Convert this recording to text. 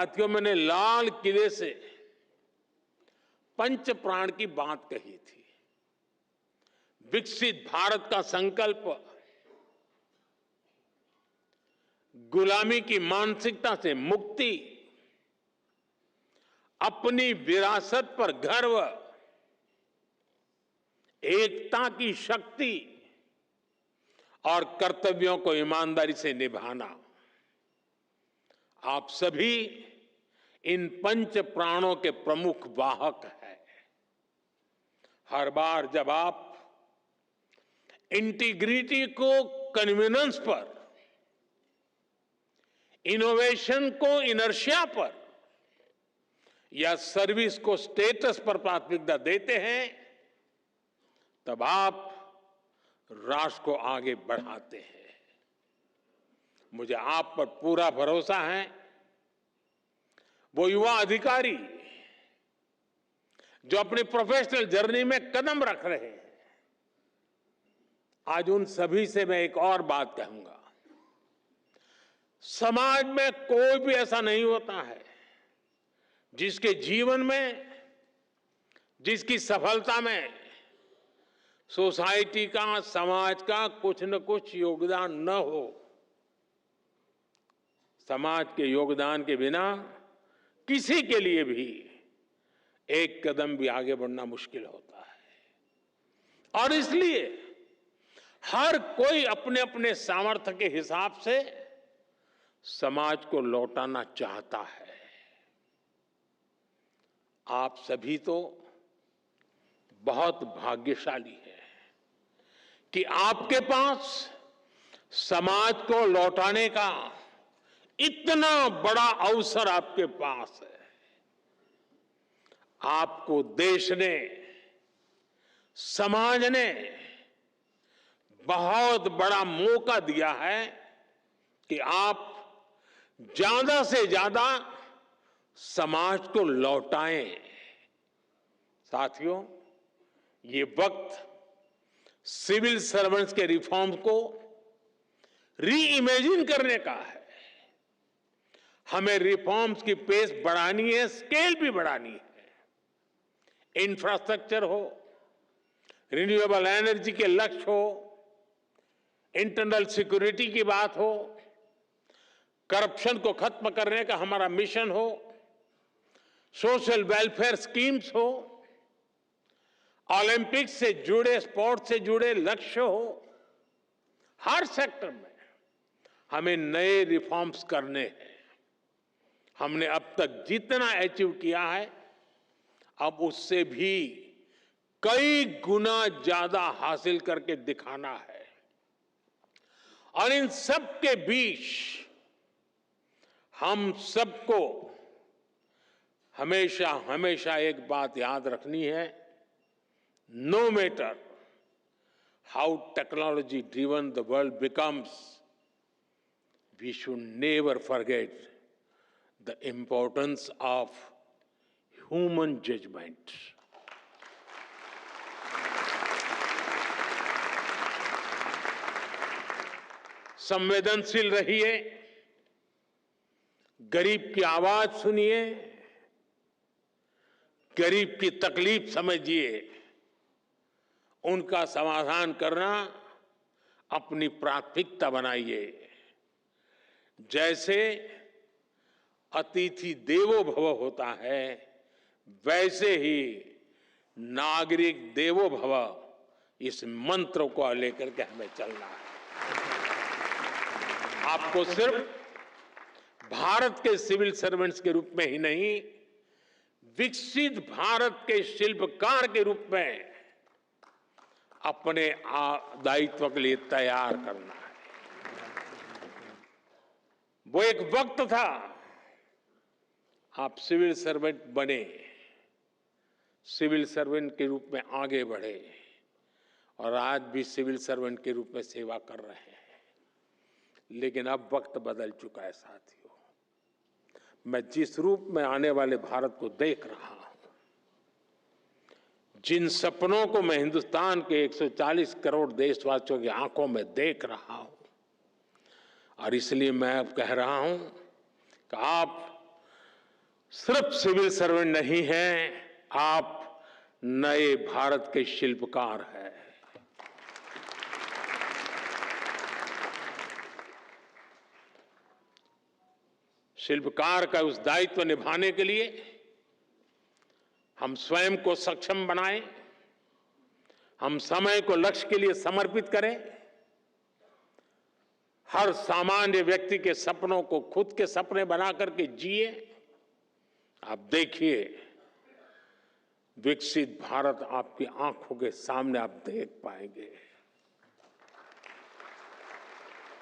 साथियों, मैंने लाल किले से पंच प्राण की बात कही थी। विकसित भारत का संकल्प गुलामी की मानसिकता से मुक्ति, अपनी विरासत पर गर्व, एकता की शक्ति और कर्तव्यों को ईमानदारी से निभाना, आप सभी इन पंच प्राणों के प्रमुख वाहक हैं। हर बार जब आप इंटीग्रिटी को कन्वीनियंस पर, इनोवेशन को इनर्शिया पर या सर्विस को स्टेटस पर प्राथमिकता देते हैं, तब आप राष्ट्र को आगे बढ़ाते हैं। मुझे आप पर पूरा भरोसा है। वो युवा अधिकारी जो अपनी प्रोफेशनल जर्नी में कदम रख रहे हैं, आज उन सभी से मैं एक और बात कहूंगा। समाज में कोई भी ऐसा नहीं होता है जिसके जीवन में, जिसकी सफलता में सोसाइटी का, समाज का कुछ न कुछ योगदान न हो। समाज के योगदान के बिना किसी के लिए भी एक कदम भी आगे बढ़ना मुश्किल होता है। और इसलिए हर कोई अपने अपने सामर्थ्य के हिसाब से समाज को लौटाना चाहता है। आप सभी तो बहुत भाग्यशाली हैं कि आपके पास समाज को लौटाने का इतना बड़ा अवसर आपके पास है। आपको देश ने, समाज ने बहुत बड़ा मौका दिया है कि आप ज्यादा से ज्यादा समाज को लौटाएं। साथियों, ये वक्त सिविल सर्वेंट्स के रिफॉर्म्स को री इमेजिन करने का है। हमें रिफॉर्म्स की पेस बढ़ानी है, स्केल भी बढ़ानी है। इंफ्रास्ट्रक्चर हो, रिन्यूएबल एनर्जी के लक्ष्य हो, इंटरनल सिक्योरिटी की बात हो, करप्शन को खत्म करने का हमारा मिशन हो, सोशल वेलफेयर स्कीम्स हो, ओलंपिक्स से जुड़े, स्पोर्ट्स से जुड़े लक्ष्य हो। हर सेक्टर में हमें नए रिफॉर्म्स करने हैं। हमने अब तक जितना अचीव किया है, अब उससे भी कई गुना ज्यादा हासिल करके दिखाना है। और इन सब के बीच हम सबको हमेशा हमेशा एक बात याद रखनी है। No matter how technology driven the world becomes, we should never forget the importance of human judgment. संवेदनशील रहिए, गरीब की आवाज सुनिए, गरीब की तकलीफ समझिए, उनका समाधान करना अपनी प्राथमिकता बनाइए। जैसे अतिथि देवो भव होता है, वैसे ही नागरिक देवो भव, इस मंत्र को लेकर के हमें चलना है। आपको सिर्फ भारत के सिविल सर्वेंट्स के रूप में ही नहीं, विकसित भारत के शिल्पकार के रूप में अपने दायित्व के लिए तैयार करना है। वो एक वक्त था, आप सिविल सर्वेंट बने, सिविल सर्वेंट के रूप में आगे बढ़े और आज भी सिविल सर्वेंट के रूप में सेवा कर रहे हैं। लेकिन अब वक्त बदल चुका है साथियों। मैं जिस रूप में आने वाले भारत को देख रहा हूं, जिन सपनों को मैं हिंदुस्तान के 140 करोड़ देशवासियों की आंखों में देख रहा हूं, और इसलिए मैं अब कह रहा हूं कि आप सिर्फ सिविल सर्वेंट नहीं हैं, आप नए भारत के शिल्पकार हैं। शिल्पकार का उस दायित्व निभाने के लिए हम स्वयं को सक्षम बनाएं, हम समय को लक्ष्य के लिए समर्पित करें, हर सामान्य व्यक्ति के सपनों को खुद के सपने बना करके जिए। आप देखिए, विकसित भारत आपकी आंखों के सामने आप देख पाएंगे।